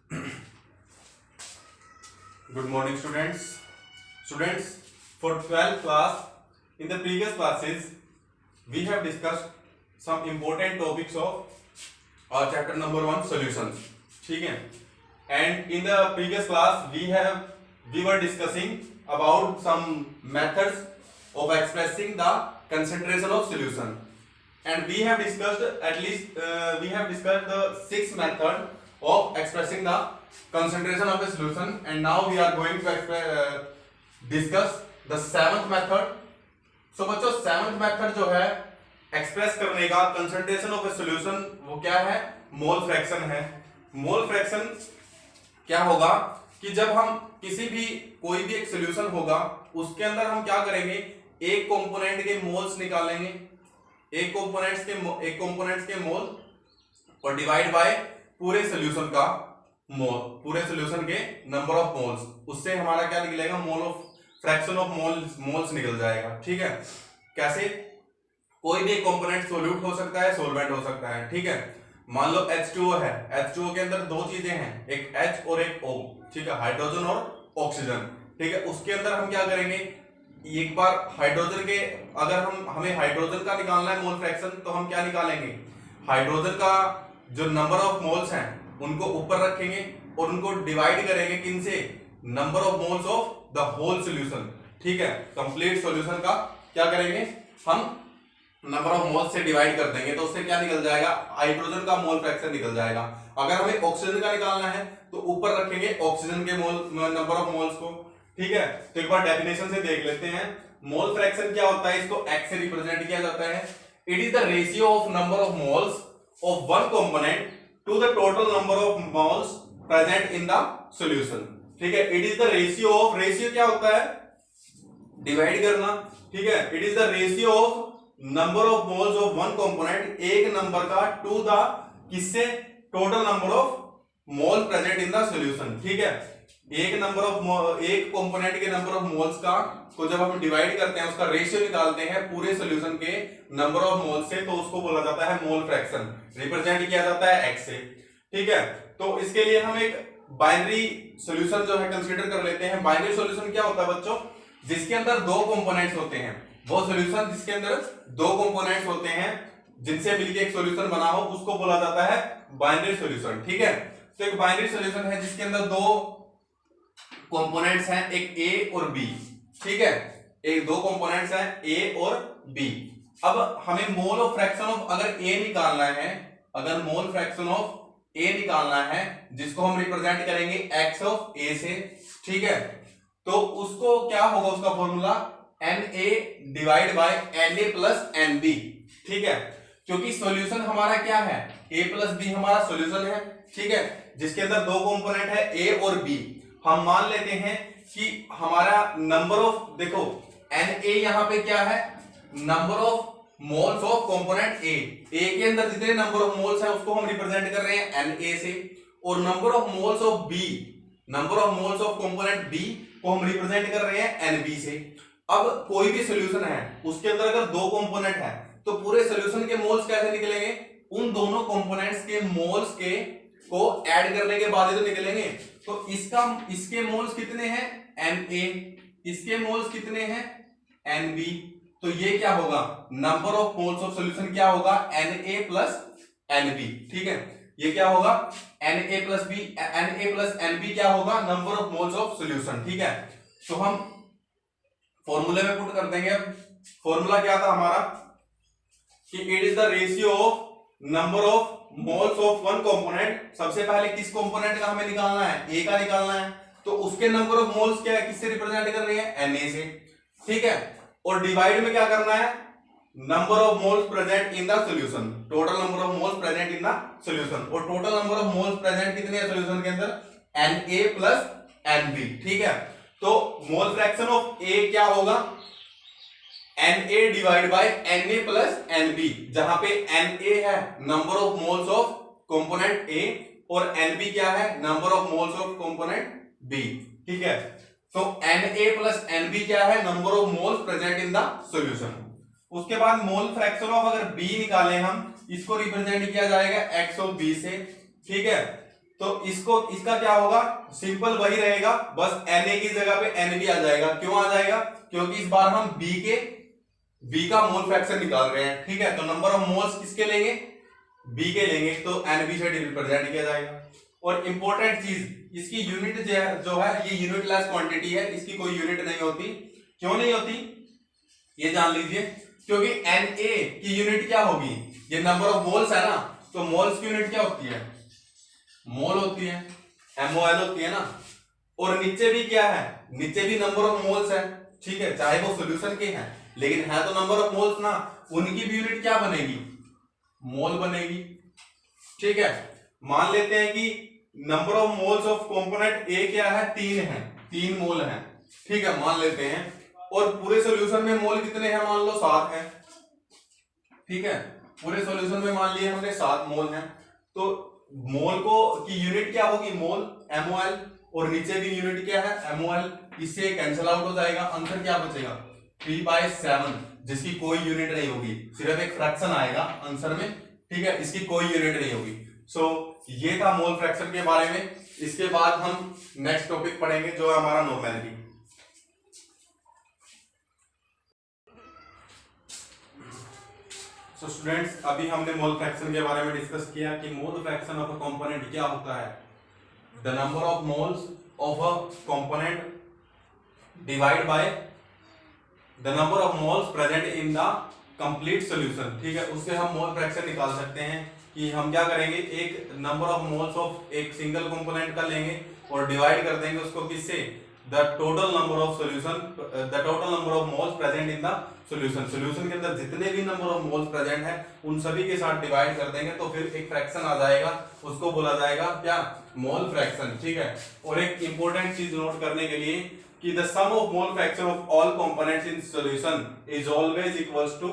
Good morning, students. Students, for 12th class, in the previous classes, we have discussed some important topics of our chapter number 1, solutions. ठीक है? And in the previous class, we were discussing about some methods of expressing the concentration of solution. And we have discussed the 6th method of expressing the concentration of a solution, and now we are going to discuss the 7th method. So बच्चों 7th method जो है express करने का concentration of A solution, वो क्या है? Mole fraction है. Mole fraction क्या होगा कि जब हम कोई भी एक सॉल्यूशन होगा, उसके अंदर हम क्या करेंगे, एक कंपोनेंट के मोल्स निकालेंगे, एक कंपोनेंट्स के मोल और डिवाइड बाय पूरे सॉल्यूशन का मोल, पूरे सॉल्यूशन के नंबर ऑफ मोल्स. उससे हमारा क्या निकलेगा? Mole of fraction of moles निकल जाएगा. ठीक है? कैसे? कोई भी एक कंपोनेंट सोल्यूट हो सकता है, सोलवेंट हो सकता है. ठीक है? मान लो H2O है. H2O के अंदर दो चीजें हैं, एक H और एक O. ठीक है? हाइड्रोजन और ऑक्सीजन. ठीक है? उसके अंदर हम क्या करेंगे, एक बार हाइड्रोजन के, अगर हमें हाइड्रोजन का निकालना है मोल फ्रैक्शन, तो हम क्या निकालेंगे, हाइड्रोजन का जो नंबर ऑफ मोल्स हैं उनको ऊपर रखेंगे और उनको डिवाइड करेंगे किनसे? Number of moles of the whole solution. ठीक है? कंप्लीट सॉल्यूशन का क्या करेंगे, हम नंबर ऑफ मोल्स से डिवाइड कर देंगे, तो उससे क्या निकल जाएगा? हाइड्रोजन का मोल फ्रैक्शन निकल जाएगा. अगर हमें ऑक्सीजन का निकालना है तो ऊपर रखेंगे ऑक्सीजन के नंबर ऑफ मोल्स को. ठीक है? तो एक बार डेफिनेशन से देख लेते हैं. मोल फ्रैक्शन क्या होता है? इसको x से रिप्रेजेंट किया जाता है. It is the ratio of number of moles of one component to the total number of moles present in the solution. ठीक है? It is the ratio of, ratio क्या होता है? डिवाइड करना. ठीक है? It is the ratio of number of moles of one component, एक number का, टू द किससे? Total number of mole present in the solution. ठीक है? एक कंपोनेंट के नंबर ऑफ मोल्स का को जब हम डिवाइड करते हैं, उसका रेशियो निकालते हैं पूरे सॉल्यूशन के नंबर ऑफ मोल्स से, तो उसको बोला जाता है मोल फ्रैक्शन. रिप्रेजेंट किया जाता है x से. ठीक है? तो इसके लिए हम एक बाइनरी सॉल्यूशन जो है कंसीडर कर लेते हैं. बाइनरी सॉल्यूशन क्या होता है बच्चों? जिसके अंदर दो कंपोनेंट्स होते हैं. वो सॉल्यूशन जिसके अंदर दो कंपोनेंट्स होते हैं, जिनसे मिलकर एक सॉल्यूशन बना हो, उसको बोला जाता है बाइनरी सॉल्यूशन. ठीक है? तो एक बाइनरी सॉल्यूशन है जिसके अंदर दो कंपोनेंट्स हैं, एक A और B. ठीक है? एक दो कंपोनेंट्स हैं A और B. अब हमें मोल ऑफ फ्रैक्शन ऑफ अगर A निकालना है, अगर मोल फ्रैक्शन ऑफ A निकालना है, जिसको हम रिप्रेजेंट करेंगे x ऑफ A से. ठीक है? तो उसको क्या होगा, उसका formula Na divide by Na plus Nb. ठीक है? क्योंकि सॉल्यूशन हमारा क्या है? A प्लस B हमारा सॉल्यूशन है. ठीक है? जिसके अंदर दो कंपोनेंट है A और B. हम मान लेते हैं कि हमारा नंबर ऑफ, देखो Na यहां पे क्या है? Number of moles of component A. A के अंदर जितने नंबर ऑफ मोल्स हैं उसको हम रिप्रेजेंट कर रहे हैं Na से, और number of moles of B, number of moles of component B को हम रिप्रेजेंट कर रहे हैं Nb से. अब कोई भी सॉल्यूशन है, उसके अंदर अगर दो कंपोनेंट है, तो पूरे सॉल्यूशन के मोल्स कैसे निकलेंगे? उन दोनों कंपोनेंट्स के मोल्स के को ऐड करने के बाद ही तो निकलेंगे. तो इसके मोल्स कितने हैं? Na. इसके मोल्स कितने हैं? Nb. तो ये क्या होगा? Number of moles of solution क्या होगा? Na plus Nb. ठीक है? ये क्या होगा? Na प्लस Nb क्या होगा? Number of moles of solution. ठीक है? तो हम फॉर्मूले में पुट कर देंगे. फॉर्मूला क्या था हमारा कि it is the ratio of number of moles of one component. सबसे पहले किस कंपोनेंट का हमें निकालना है? A का निकालना है. तो उसके नंबर ऑफ मोल्स क्या है, किससे रिप्रेजेंट कर रहे हैं? Na से. ठीक है? और डिवाइड में क्या करना है? Number of moles present in the solution, total number of moles present in the solution. और total number of moles present कितने हैं सॉल्यूशन के अंदर? Na plus Nb. ठीक है? तो मोल फ्रैक्शन ऑफ A क्या होगा? Na divide by Na plus Nb, जहां पे Na है number of moles of component A और Nb क्या है? Number of moles of component B. ठीक है? तो Na प्लस Nb क्या है? Number of moles present in the solution. उसके बाद मोल फ्रैक्शन ऑफ अगर B निकालें हम, इसको रिप्रेजेंट किया जाएगा x ऑफ B से. ठीक है? तो इसका क्या होगा, सिंपल वही रहेगा, बस Na की जगह पे Nb आ जाएगा। क्यों आ जाएगा, क्योंकि इस बार हम B का मोल फ्रैक्शन निकाल रहे हैं, ठीक है। तो नंबर ऑफ मोल्स किसके लेंगे, B के लेंगे, तो Nb से रिप्रेजेंट किया जाएगा। और इंपॉर्टेंट चीज, इसकी यूनिट जो है ये यूनिटलेस क्वांटिटी है, इसकी कोई यूनिट नहीं होती। क्यों नहीं होती, ये जान लीजिए, क्योंकि Na की यूनिट क्या होगी, ये नंबर ऑफ मोल्स है ना, तो मोल्स की यूनिट क्या होती है, मोल होती है, MOL होती है ना। और नीचे भी क्या है, नीचे भी नंबर ऑफ मोल्स है, ठीक है, चाहे वो सॉल्यूशन के हैं, लेकिन है तो नंबर ऑफ मोल्स ना, उनकी भी यूनिट क्या बनेगी, मोल बनेगी, ठीक है। मान लेते हैं कि number of moles of component ए क्या है, 3 है, 3 मोल है, ठीक है, मान लेते हैं। और पूरे सॉल्यूशन में मोल कितने हैं, मान लो 7 है, ठीक है, पूरे सॉल्यूशन में मान लिए हमने 7 मोल हैं। तो मोल को की यूनिट क्या होगी, मोल, MOL, और नीचे भी यूनिट क्या है, MOL, इससे कैंसिल आउट हो जाएगा, आंसर क्या बचेगा 3/7, जिसकी कोई यूनिट नहीं होगी, सिर्फ एक फ्रैक्शन आएगा आंसर में, ठीक है, इसकी कोई यूनिट नहीं होगी। सो ये था मोल फ्रैक्शन के बारे में। इसके बाद हम नेक्स्ट टॉपिक पढ़ेंगे जो है हमारा नॉर्मेलिटी। सो स्टूडेंट्स, अभी हमने मोल फ्रैक्शन के बारे में डिस्कस किया कि मोल फ्रैक्शन ऑफ अ कंपोनेंट क्या होता है, the number of moles of a component divide by the number of moles present in the complete solution, ठीक है। उससे हम मोल फ्रैक्शन निकाल सकते हैं कि हम क्या करेंगे, एक नंबर ऑफ मोल्स ऑफ एक सिंगल कंपोनेंट का लेंगे और डिवाइड कर देंगे उसको किससे, the total number of solution, the total number of moles present in the solution, solution के अंदर जितने भी नंबर ऑफ मोल्स प्रेजेंट है उन सभी के साथ डिवाइड कर देंगे, तो फिर एक फ्रैक्शन आ जाएगा, उसको बोला जाएगा क्या, मोल फ्रैक्शन, ठीक है। और एक इंपॉर्टेंट चीज नोट करने के लिए कि the sum of mole fraction of all components in solution is always equals to,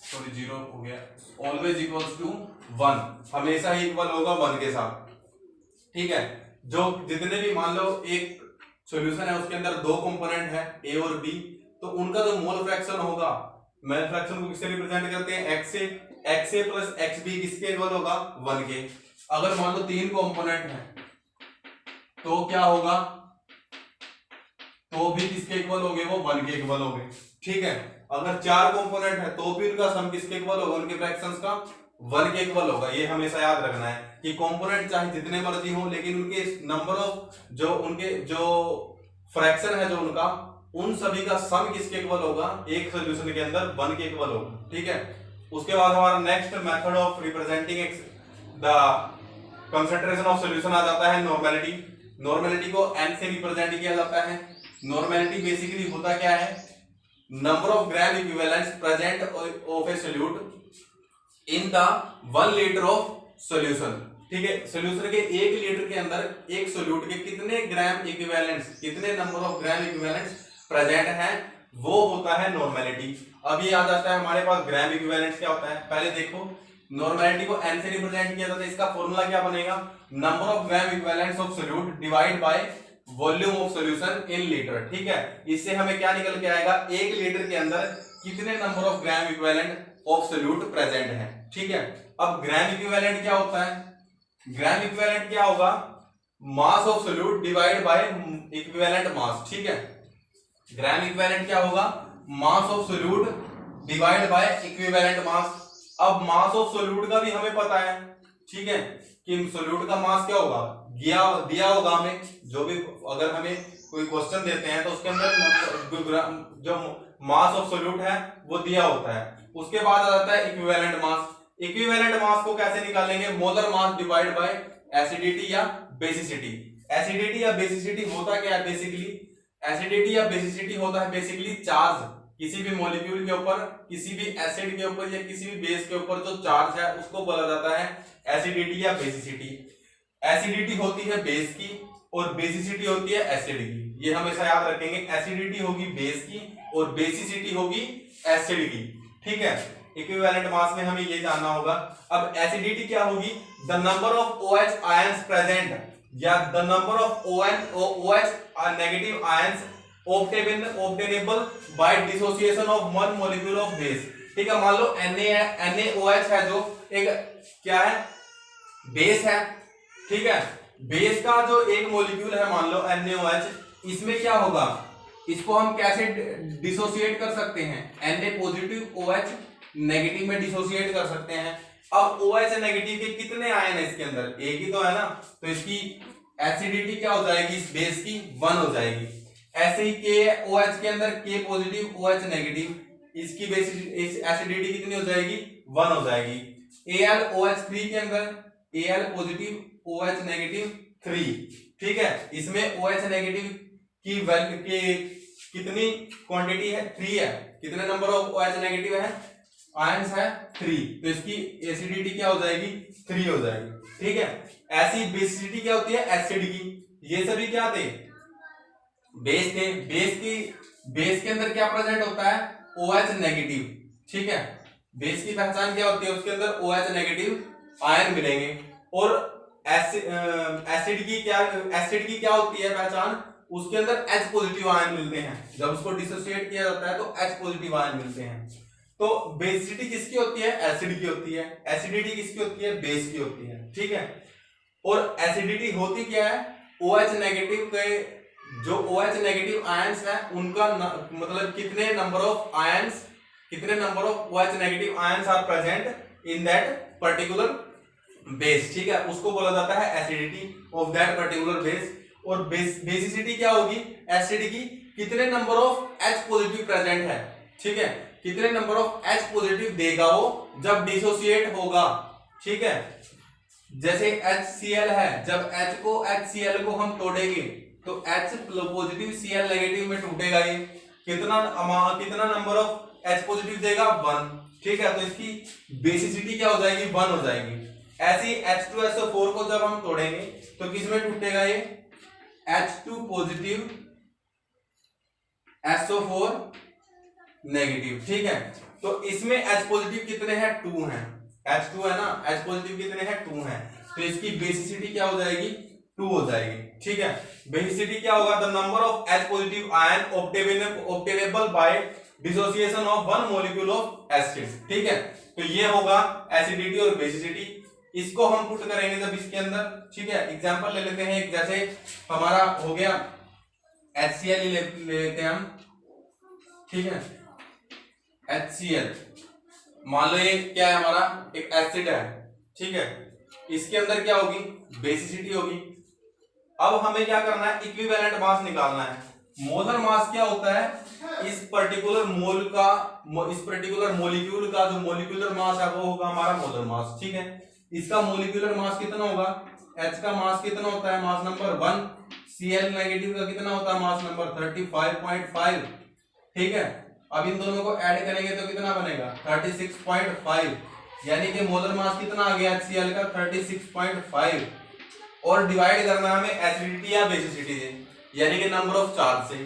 sorry 0 हो गया, ऑलवेज इक्वल्स टू 1, हमेशा ही इक्वल होगा 1 के साथ, ठीक है। जो जितने भी मान लो एक सॉल्यूशन है उसके अंदर 2 कंपोनेंट है A और B, तो उनका जो मोल फ्रैक्शन होगा, मोल फ्रैक्शन को किससे रिप्रेजेंट करते हैं, XA प्लस XB किसके इक्वल होगा, 1 के। अगर मान लो 3 कंपोनेंट है तो क्या होगा, तो भी किसके इक्वल होंगे, वो 1 के इक्वल होंगे, ठीक है। अगर 4 कंपोनेंट है तो भी उनका सम किसके इक्वल होगा, उनके फ्रैक्शंस का 1 के इक्वल होगा। ये हमेशा याद रखना है कि कंपोनेंट चाहे जितने मर्जी हो, लेकिन उनके नंबर ऑफ जो फ्रैक्शन है जो उनका, उन सभी का सम किसके इक्वल होगा, एक सॉल्यूशन के अंदर 1 के इक्वल होगा, ठीक है। उसके बाद हमारा next method of representing the concentration of solution आ जाता है नॉर्मेलिटी। नॉर्मेलिटी को n से रिप्रेजेंट किया जाता है। नॉर्मेलिटी बेसिकली होता क्या है, number of gram equivalents present of a solute in the 1 litre of solution, ठीक है। सॉल्यूशन के 1 लीटर के अंदर एक सोल्यूट के कितने ग्राम इक्विवेलेंट्स, कितने number of gram equivalents present है, वो होता है नॉर्मेलिटी। अब ये आ जाता है हमारे पास ग्राम इक्विवेलेंट्स क्या होता है, पहले देखो नॉर्मेलिटी को n से रिप्रेजेंट किया जाता है, इसका फॉर्मूला क्या बनेगा, number of gram equivalents of solute divide by volume of solution in litre, ठीक है। इससे हमें क्या निकल के आएगा, 1 लीटर के अंदर कितने number of gram equivalent of solute present है, ठीक है। अब ग्राम इक्विवेलेंट क्या होता है, ग्राम इक्विवेलेंट क्या होगा, mass of solute divide by equivalent mass, ठीक है। ग्राम इक्विवेलेंट क्या होगा, mass of solute divide by equivalent mass. अब मास ऑफ सोल्यूट का भी हमें पता है, ठीक है, कि सोल्यूट का मास क्या होगा, दिया होगा हमें, जो भी अगर हमें कोई क्वेश्चन देते हैं तो उसके अंदर जो मास ऑफ सोल्यूट है वो दिया होता है। उसके बाद आ जाता है इक्विवेलेंट मास। इक्विवेलेंट मास को कैसे निकालेंगे, molar mass divide by acidity या बेसिसिटी। एसिडिटी या बेसिसिटी होता क्या है, बेसिकली एसिडिटी या बेसिसिटी होता है बेसिकली चार्ज, किसी भी मॉलिक्यूल के ऊपर, किसी भी एसिड के ऊपर या किसी भी बेस के ऊपर जो चार्ज है उसको बोला जाता है एसिडिटी या बेसिसिटी। एसिडिटी होती है बेस की और बेसिसिटी होती है एसिड की, ये हमेशा याद रखेंगे। एसिडिटी होगी बेस की और बेसिसिटी होगी एसिड की, ठीक है। इक्विवेलेंट मास में हमें ये जानना होगा। अब एसिडिटी क्या होगी, the number of OH ions present या the number of OH negative ions obtainable by dissociation of one molecule of base, ठीक है। मान लो NaOH है जो एक क्या है, बेस है, ठीक है। बेस का जो एक मॉलिक्यूल है मान लो NaOH, इसमें क्या होगा, इसको हम कैसे डिसोसिएट कर सकते हैं, Na पॉजिटिव OH नेगेटिव में डिसोसिएट कर सकते हैं। अब OH नेगेटिव के कितने आयन है इसके अंदर, एक ही तो है ना, तो इसकी एसिडिटी क्या हो जाएगी, इस बेस की 1 हो जाएगी। ऐसे ही KOH के अंदर K पॉजिटिव OH नेगेटिव, इसकी बेस एसिडिटी कितनी हो जाएगी, 1 हो जाएगी। AlOH3 के अंदर Al पॉजिटिव OH नेगेटिव 3, ठीक है, इसमें OH नेगेटिव की वैल्यू की कितनी क्वांटिटी है, 3 है। कितने नंबर ऑफ OH नेगेटिव है, आयंस है 3, तो इसकी एसिडिटी क्या हो जाएगी, 3 हो जाएगी, ठीक है। ऐसी बेसिसिटी क्या होती है, एसिड की। ये सभी क्या थे, बेस थे। बेस के अंदर क्या प्रेजेंट होता है, OH नेगेटिव, ठीक है। बेस की पहचान क्या होती है, उसके अंदर OH नेगेटिव आयन मिलेंगे। और एसिड की क्या होती है पहचान, उसके अंदर H पॉजिटिव आयन मिलते हैं। जब उसको डिसोसिएट किया जाता है तो H पॉजिटिव आयन मिलते हैं। तो बेसिसिटी किसकी होती है, एसिड की होती है। एसिडिटी किसकी होती है, बेस की होती है, ठीक है। और एसिडिटी होती क्या है, OH नेगेटिव के जो OH नेगेटिव आयंस है उनका मतलब कितने number of OH negative ions are present in that particular base, ठीक है, उसको बोला जाता है acidity of that particular base. और बेसिसिटी क्या होगी, एसिड की कितने number of H positive present है, ठीक है, कितने नंबर ऑफ H पॉजिटिव देगा वो जब डिसोसिएट होगा, ठीक है। जैसे HCl है, जब HCl को हम तोड़ेंगे तो H पॉजिटिव Cl नेगेटिव में टूटेगा। ये कितना नंबर ऑफ H पॉजिटिव देगा, 1, ठीक है, तो इसकी बेसिसिटी क्या हो जाएगी, 1 हो जाएगी। ऐसी H2SO4 को जब हम तोड़ेंगे तो किस में टूटेगा, ये H2 पॉजिटिव SO4 नेगेटिव, ठीक है। तो इसमें H पॉजिटिव कितने हैं, 2 हैं, H2 है ना, H पॉजिटिव कितने हैं, 2 हैं, तो इसकी बेसिसिटी क्या हो जाएगी, 2 हो जाएगी, ठीक है। बेसिसिटी क्या होगा, the number of H positive ion obtainable by dissociation of one molecule of acid, ठीक है। तो ये होगा एसिडिटी और बेसिसिटी। इसको हम पुट करेंगे जब इसके अंदर, ठीक है। एग्जांपल ले लेते हैं, जैसे हमारा हो गया HCl ले लेते हैं हम, ठीक है। HCl मान लो ये क्या है, हमारा एक एसिड है, ठीक है। इसके अंदर क्या होगी, बेसिसिटी होगी। अब हमें क्या करना है, इक्विवेलेंट मास निकालना है। मोलर मास क्या होता है, इस पर्टिकुलर मॉलिक्यूल का जो मॉलिक्यूलर मास है वो होगा हमारा मोलर मास, ठीक है। इसका मॉलिक्यूलर मास कितना होगा, H का मास कितना होता है, मास नंबर 1, Cl नेगेटिव का कितना होता है, मास नंबर 35.5, ठीक है। अब इन दोनों को ऐड करेंगे तो कितना बनेगा, 36.5, यानी कि मोलर मास कितना आ गया HCl का, 36.5। और डिवाइड करना हमें एसिडिटी या बेसिसिटी से, यानी कि नंबर ऑफ चार्ज से।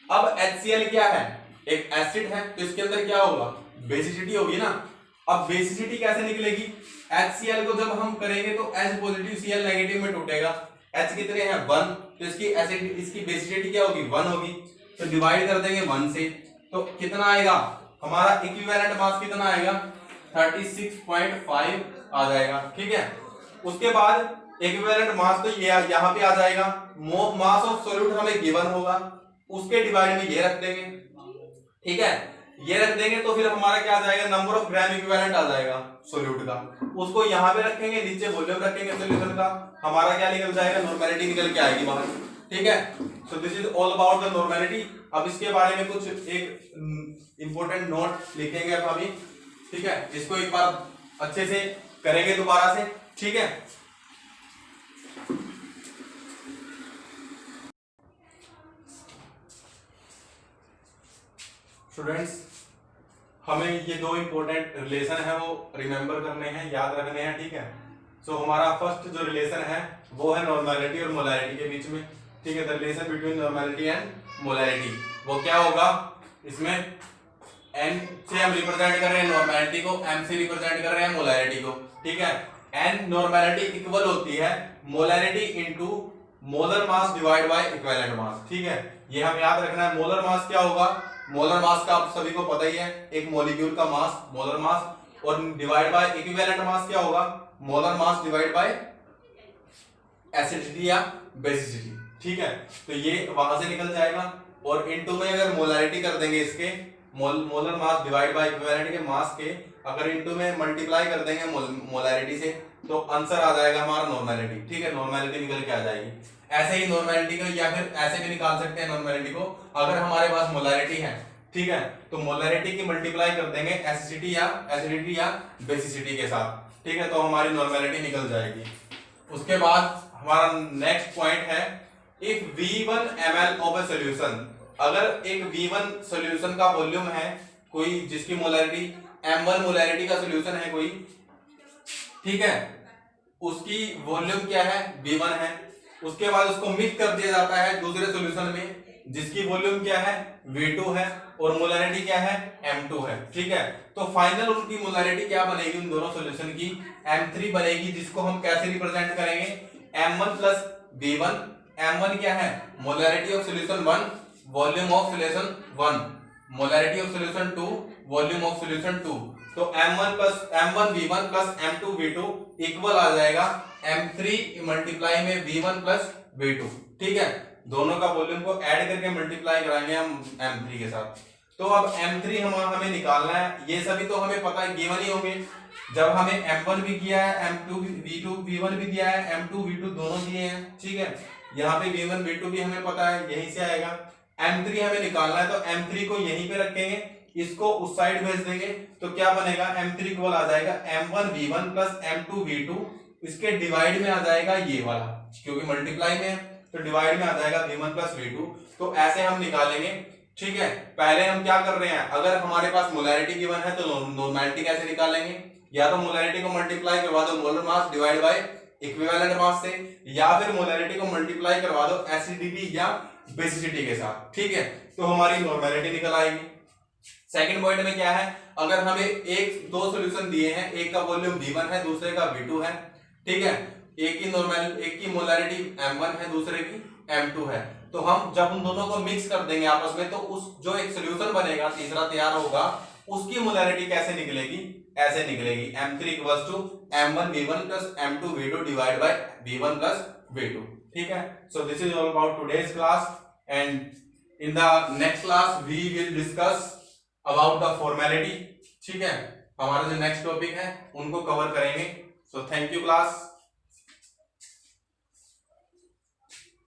अब HCl क्या है, एक एसिड है, तो इसके अंदर क्या होगा, बेसिसिटी होगी ना। अब बेसिसिटी कैसे निकलेगी, HCl को जब हम करेंगे तो H पॉजिटिव Cl नेगेटिव में टूटेगा। H कितने हैं, 1, तो इसकी बेसिसिटी क्या होगी, 1 होगी। तो डिवाइड कर देंगे 1 से, तो कितना आएगा, हमारा इक्विवेलेंट मास कितना आएगा, 36.5 आ जाएगा, ठीक है। उसके बाद इक्विवेलेंट मास तो ये यहाँ पे आ जाएगा। मास ऑफ सॉल्यूट हमें गिवन होगा, उसके डिवाइड में ये रख देंगे, ठीक है। ये रख देंगे तो फिर हमारा क्या आ जाएगा, नंबर ऑफ ग्राम इक्विवेलेंट आ जाएगा सॉल्यूट का। उसको यहाँ पे रखेंगे, नीचे वॉल्यूम रखेंगे सॉल्यूशन का, हमारा क्या निकल जाएगा, नॉर्मेलिटी निकल के आएगी बाहर, ठीक है। So this is all about the normality. अब इसके बारे में कुछ एक इंपॉर्टेंट नोट लिखेंगे अब अभी, ठीक है। इसको एक बार अच्छे से करेंगे दोबारा से, ठीक है। स्टूडेंट्स, हमें ये 2 इंपॉर्टेंट रिलेशन है वो रिमेंबर करने हैं, याद रखने हैं, ठीक है। सो हमारा फर्स्ट जो रिलेशन है वो है नॉर्मेलिटी और मोलैरिटी के बीच में, ठीक है। The relation between normality and molarity, वो क्या होगा, इसमें N से हम रिप्रेजेंट कर रहे हैं नॉर्मेलिटी को, M से रिप्रेजेंट कर रहे हैं मोलैरिटी को, ठीक है। N नॉर्मेलिटी इक्वल होती है molarity into molar mass divide by equivalent mass, ठीक है। ये हम याद रखना है। मोलर मास क्या होगा, मोलर मास का आप सभी को पता ही है, एक मॉलिक्यूल का मास मोलर मास, और डिवाइड बाय इक्विवेलेंट मास क्या होगा, molar mass divide by acidity या बेसिसिटी। ठीक है, तो ये वहां से निकल जाएगा। और इनटू में अगर मोलैरिटी कर देंगे इसके, molar mass divide by equivalent के मास के, अगर इनटू में मल्टीप्लाई कर देंगे मोलैरिटी से, तो आंसर आ जाएगा हमारा नॉर्मेलिटी। ठीक है, नॉर्मेलिटी निकल के आ जाएगी। ऐसे ही नॉर्मेलिटी को या फिर ऐसे भी निकाल सकते हैं नॉर्मेलिटी को, अगर हमारे पास मोलैरिटी है, ठीक है, तो मोलैरिटी की मल्टीप्लाई कर देंगे एसिडिटी या बेसिसिटी के साथ। ठीक है, तो हमारी नॉर्मेलिटी निकल जाएगी। उसके बाद हमारा नेक्स्ट पॉइंट है, if V1 ml of A solution, अगर एक V1 सॉल्यूशन का वॉल्यूम है कोई, जिसकी मोलैरिटी M1 मोलैरिटी का सॉल्यूशन है कोई, ठीक है, उसकी वॉल्यूम क्या है, V1 है। उसके बाद उसको मिक्स कर दिया जाता है दूसरे सॉल्यूशन में, जिसकी वॉल्यूम क्या है, V2 है, और मोलैरिटी क्या है, M2 है। ठीक है, तो फाइनल उनकी मोलैरिटी क्या बनेगी उन दोनों सॉल्यूशन की, M3 बनेगी, जिसको हम कैसे रिप्रेजेंट करेंगे, M1 प्लस V1। M1 क्या है, molarity of solution 1, volume of solution 1, molarity of solution 2, volume of solution 2। तो M1 V1 plus M2 V2 equal आ जाएगा M3 मल्टीप्लाई में V1 प्लस V2। ठीक है, दोनों का वॉल्यूम को ऐड करके मल्टीप्लाई कराएंगे हम M3 के साथ। तो अब M3 हमें निकालना है। ये सभी तो हमें पता है, गिवन ही होंगे। जब हमें M1 भी किया है, M2 V2 V1 भी दिया है, M2 V2 दोनों दिए हैं। ठीक है, यहाँ पे V1 V2 भी हमें पता है, यहीं से आएगा। M3 हमें निकालना है, तो M3 को यहीं पे रखेंगे, इसको उस साइड भेज देंगे, तो क्या बनेगा, M3 इक्वल आ जाएगा M1 V1 plus M2 V2, इसके डिवाइड में आ जाएगा ये वाला, क्योंकि मल्टीप्लाई में है तो डिवाइड में आ जाएगा V1 प्लस V2। तो ऐसे हम निकालेंगे। ठीक है, पहले हम क्या कर रहे हैं, अगर हमारे पास मोलैरिटी गिवन है तो नॉर्मेलिटी कैसे निकालेंगे, या तो मोलैरिटी को मल्टीप्लाई करवा दो molar mass divide by equivalent mass से, या फिर मोलैरिटी को मल्टीप्लाई करवा दो एसिडिटी या बेसिसिटी के साथ। ठीक है, तो हमारी नॉर्मेलिटी निकल आएगी। सेकंड पॉइंट में क्या है, अगर हमें दो सॉल्यूशन दिए हैं, एक का वॉल्यूम V1 है, दूसरे का V2 है। ठीक है, एक की मोलैरिटी M1 है, दूसरे की M2 है। तो हम जब उन दोनों को मिक्स कर देंगे आपस में, तो उस जो एक सॉल्यूशन बनेगा, तीसरा तैयार होगा, उसकी मोलैरिटी कैसे निकलेगी, ऐसे निकलेगी M3 equals to M1 V1 plus M2 V2 divide by V1 plus V2। ठीक है, so this is all about today's class, and in the next class we will discuss about the formality. ठीक है, हमारा जो next topic है उनको cover करेंगे। So thank you class.